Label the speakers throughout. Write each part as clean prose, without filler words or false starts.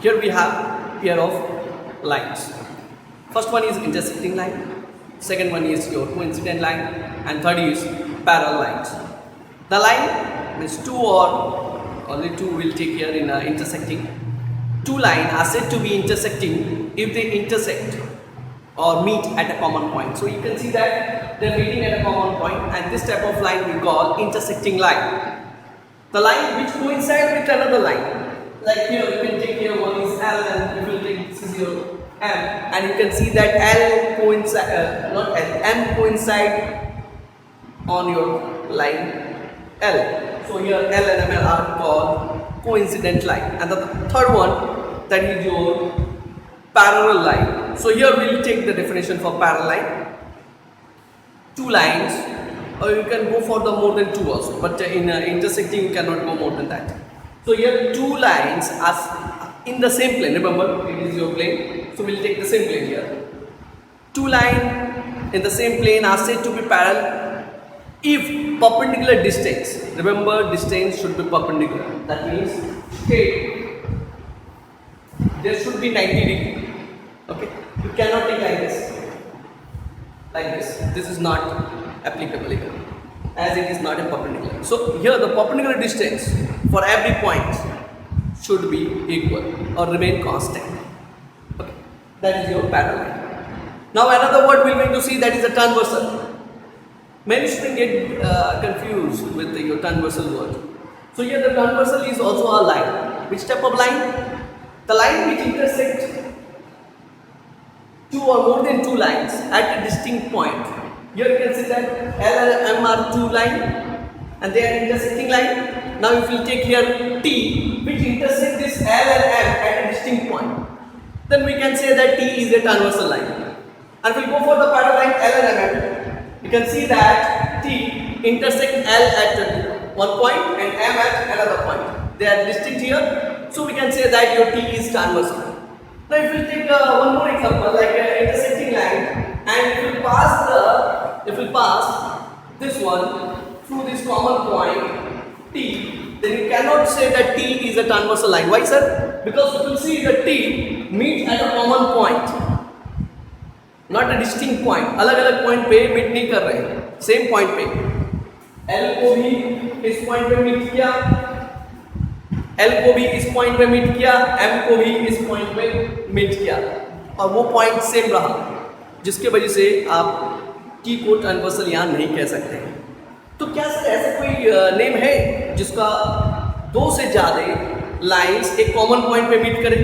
Speaker 1: Here we have pair of lines. First one is intersecting line, second one is your coincident line, and third is parallel lines. The line means two or only two will take here in intersecting. Two lines are said to be intersecting if they intersect or meet at a common point. So you can see that they are meeting at a common point, and this type of line we call intersecting line. The line which coincides with another line. Like here, you can take here one is L, and you will take this is your M, and you can see that L coincide, not L, M coincide on your line L. So here L and M are called coincident line, and the third one, that is your parallel line. So here we will take the definition for parallel line. Two lines, or you can go for the more than two also, but in intersecting you cannot go more than that. So here two lines are in the same plane. Remember, it is your plane, so we will take the same plane here. Two lines in the same plane are said to be parallel if perpendicular distance. Remember, distance should be perpendicular. That means straight. There should be 90 degree. Okay, you cannot take like this. Like this. This is not applicable here, as it is not a perpendicular. So here the perpendicular distance for every point should be equal or remain constant. Okay, that is your parallel line. Now another word we are going to see, that is a transversal. Many students get confused with your transversal word. So here the transversal is also a line. Which type of line? The line which intersects two or more than two lines at a distinct point. Here you can see that L and M are two lines and they are intersecting line. Now if you take here T which intersect this L and M at a distinct point, then we can say that T is a transversal line. And we will go for the parallel line L and M. You can see that T intersect L at one point and M at another point. They are distinct here, so we can say that your T is transversal. Now if we take one more example, like an intersecting line, and if we pass this one through this common point T, then you cannot say that T is a transversal line. Why, sir? Because you will see that T meets at a common point, not a distinct point. अलग-अलग point पे meet नहीं कर रहे हैं, same point पे. L को भी इस point पे meet किया, L को भी इस point पे meet किया, M को भी इस point पे meet किया, और वो point same रहा, जिसके वजह से आप T को ट्रांसवर्सल यहाँ नहीं कह सकते हैं. तो क्या सर ऐसा कोई नेम है जिसका दो से ज़्यादा लाइंस एक कॉमन पॉइंट पे मीट करें?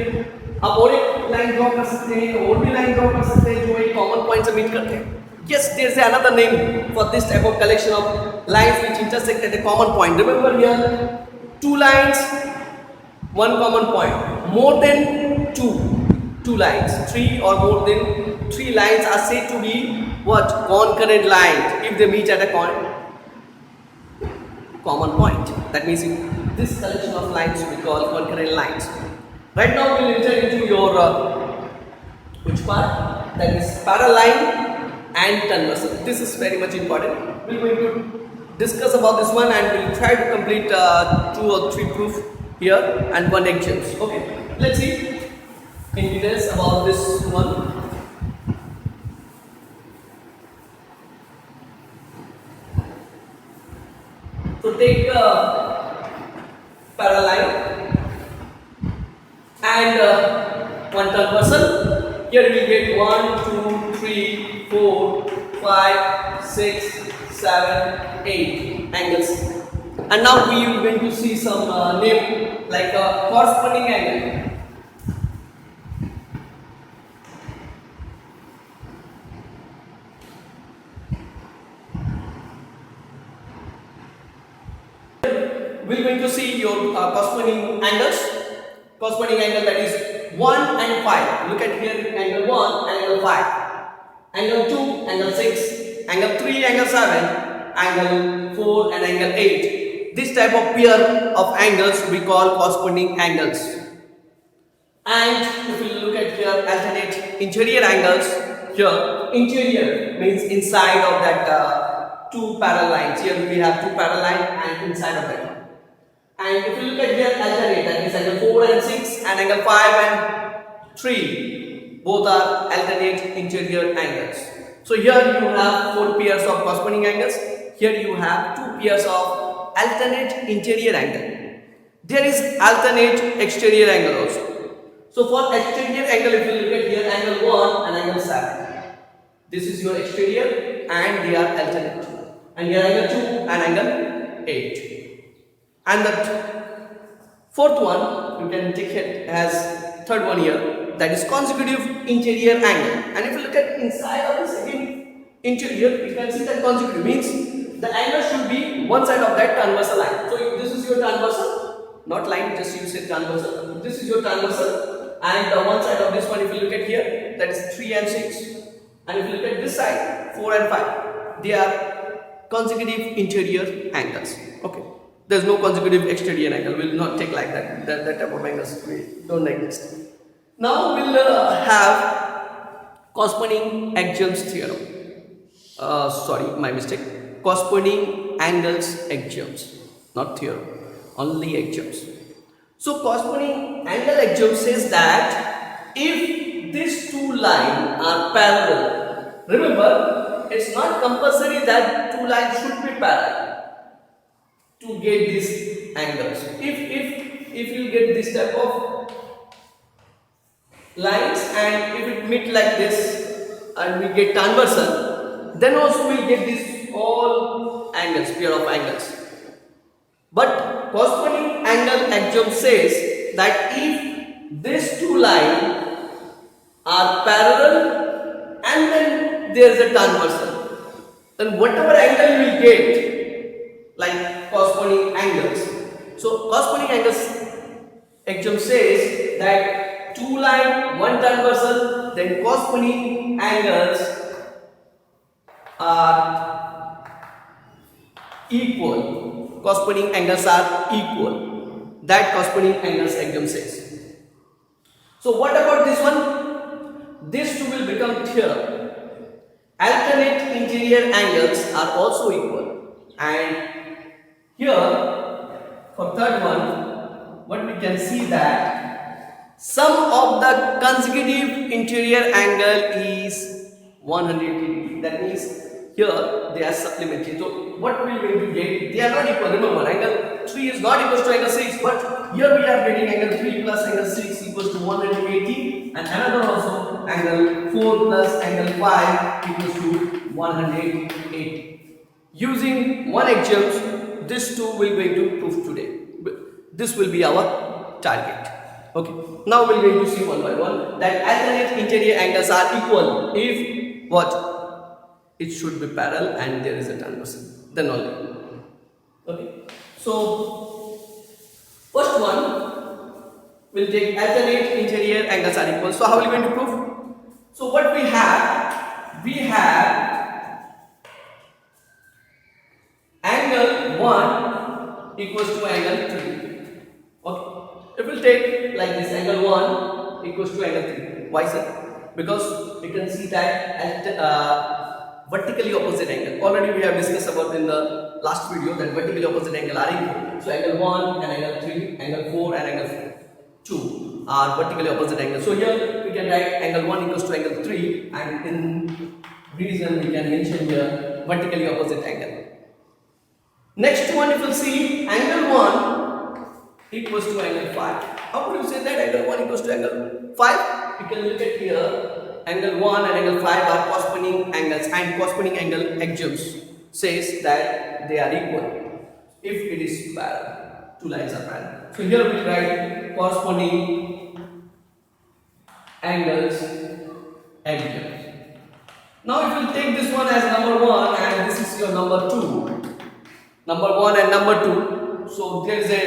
Speaker 1: आप और एक लाइन ड्रॉ कर सकते हैं, और भी लाइन ड्रॉ कर सकते हैं जो एक कॉमन पॉइंट से मीट करते हैं. Yes, there is another name for this type of collection of lines which intersect at a common point. Remember here, two lines, one common point. More than two lines, three or more than three lines are said to be what? Concurrent lines if they meet at a common point. That means this collection of lines we call concurrent lines. Right now we will enter into your which part? That is parallel line and transversal. This is very much important. We are going to discuss about this one, and we will try to complete 2 or 3 proofs here and 1 exams. Okay, let's see in details about this one. So take parallel line and one transversal. Here we get 1, 2, 3, 4, 5, 6, 7, 8 angles. And now we are going to see some name like a corresponding angle. We are going to see your corresponding angles. Corresponding angle, that is 1 and 5. Look at here, angle 1 and angle 5. Angle 2, angle 6, angle 3, angle 7, angle 4 and angle 8. This type of pair of angles we call corresponding angles. And if you look at here, alternate interior angles. Here, interior means inside of that two parallel lines. Here we have two parallel lines and inside of that one. And if you look at here, alternate, that means angle 4 and 6 and angle 5 and 3, both are alternate interior angles. So here you have 4 pairs of corresponding angles. Here you have 2 pairs of alternate interior angle. There is alternate exterior angle also. So for exterior angle, if you look at here, angle 1 and angle 7. This is your exterior and they are alternate. And here angle 2 and angle 8. And the fourth one, you can take it as third one here, that is consecutive interior angle. And if you look at inside of this again interior, you can see that consecutive means the angle should be one side of that transversal line. So this is your transversal, not line, just you say transversal. This is your transversal, and the one side of this one, if you look at here, that is 3 and 6. And if you look at this side, 4 and 5, they are consecutive interior angles. Okay. There is no consecutive exterior angle. We will not take like that. That type of angles we don't like this. Now we will have corresponding axioms theorem. Sorry, my mistake. Corresponding angles axioms, not theorem. Only axioms. So corresponding angle axiom says that if these two lines are parallel, remember it's not compulsory that two lines should be parallel to get these angles. If you get this type of lines and if it meet like this and we get transversal, then also we get these all angles, pair of angles. But corresponding angle axiom says that if these two lines are parallel and then there is a transversal, then whatever angle you will get, like corresponding angles. So corresponding angles axiom says that two line, one transversal, then corresponding angles are equal. Corresponding angles are equal. That corresponding angles axiom says. So what about this one? These two will become theorem. Alternate interior angles are also equal. And here, for third one, what we can see that sum of the consecutive interior angle is 180 degrees. That means here they are supplementary. So what we will get? They are not equal. Remember, angle 3 is not equal to angle 6, but here we are getting angle 3 plus angle 6 equals to 180, and another also angle 4 plus angle 5 equals to 180. Using one axiom, this two will going to prove today. This will be our target. Okay. Now we are going to see one by one that alternate interior angles are equal if what? It should be parallel and there is a transversal. Then only. Okay. So first one will take alternate interior angles are equal. So how are we going to prove? So what we have? We have angle 1 equals to angle 3. Okay. It will take like this, angle 1 equals to angle 3. Why sir? Because you can see that at vertically opposite angle. Already we have discussed about in the last video that vertically opposite angle are equal. So angle 1 and angle 3, angle 4 and angle 2 are vertically opposite angles. So here we can write angle 1 equals to angle 3, and in reason we can mention here vertically opposite angle. Next one, if you see, angle 1 equals to angle 5. How could you say that angle 1 equals to angle 5? You can look at here. Angle 1 and angle 5 are corresponding angles, and corresponding angle axioms says that they are equal if it is parallel. Two lines are parallel. So here we write corresponding angles axioms. Now if you take this one as number 1 and this is your number 2, number 1 and number 2, so there is a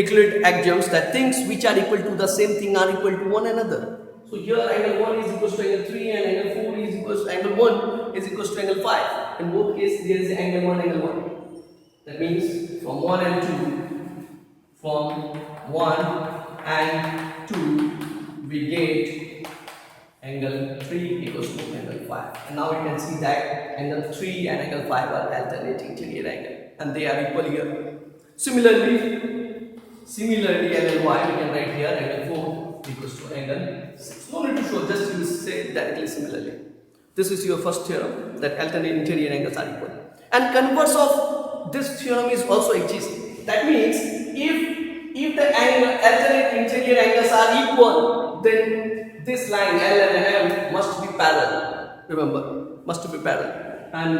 Speaker 1: equivalent axioms that things which are equal to the same thing are equal to one another. So here angle 1 is equals to angle 3 and angle 4 is equals to angle 1 is equals to angle 5. In both cases there is angle 1 angle 1. That means from 1 and 2 we get angle 3 equals to angle 5. And now we can see that angle 3 and angle 5 are alternate interior angle and they are equal here. Similarly, Similarly, angle y we can write here angle 4 equals to angle 6. No need to show, just you say directly similarly. This is your first theorem, that alternate interior angles are equal. And converse of this theorem is also exists. That means if the alternate interior angles are equal, then this line L and M must be parallel. Remember, must be parallel. And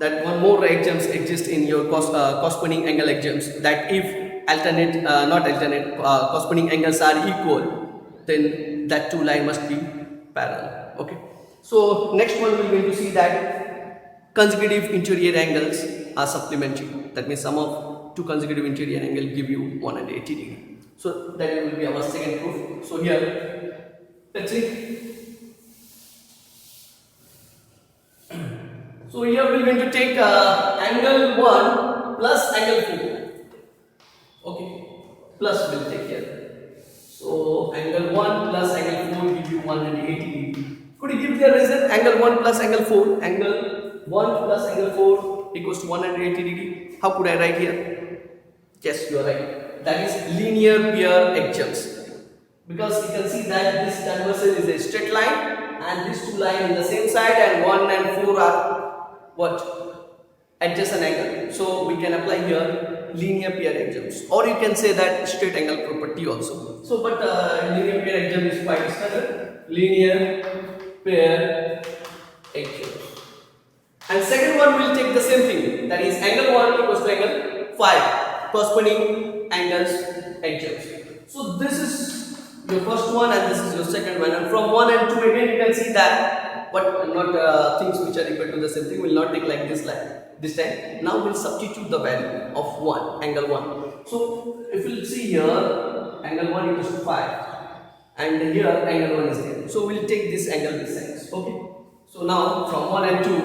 Speaker 1: that one more axioms exist in your corresponding angle axioms, that if corresponding angles are equal, then that two line must be parallel. Okay. So next one we are going to see that consecutive interior angles are supplementary. That means sum of two consecutive interior angles give you 180 degree. So that will be our second proof. So here, let's see. So here we are going to take angle 1 plus angle 4. Okay, plus we'll take here. So angle 1 plus angle 4 give you 180 degree. Could you give the reason? Angle 1 plus angle 4. Angle 1 plus angle 4 equals to 180 degree. How could I write here? Yes, you are right. That is linear pair axioms. Because you can see that this transversal is a straight line and these two lines in the same side, and 1 and 4 are what? Adjacent angle. So we can apply here linear pair axioms, or you can say that straight angle property also. So but linear pair axiom is quite standard. Linear pair axiom. And second one will take the same thing, that is angle 1 equals to angle 5, corresponding angles axioms. So this is your first one and this is your second one, and from 1 and 2 again you can see that, but not things which are equal to the same thing will not take like this line this time. Now we'll substitute the value of 1, angle 1. So if you'll see here, angle 1 equals to 5 and here angle 1 is there. So we'll take this angle this side. Okay. So now from 1 and 2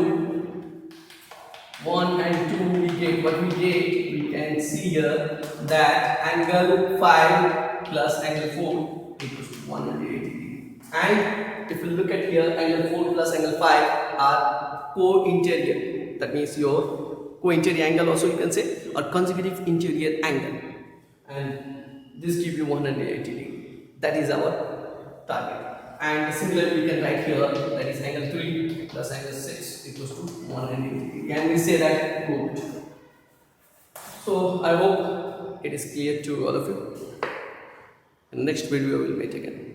Speaker 1: we get what we get. We can see here that angle 5 plus angle 4 equals to 180 degree. And if you look at here, angle 4 plus angle 5 are co-interior. That means your co-interior angle also you can say, or consecutive interior angle. And this gives you 180 degree. That is our target. And similarly we can write here, that is angle 3 plus angle 6 equals to 180 degree. And we say that good. So I hope it is clear to all of you. In the next video we will meet again.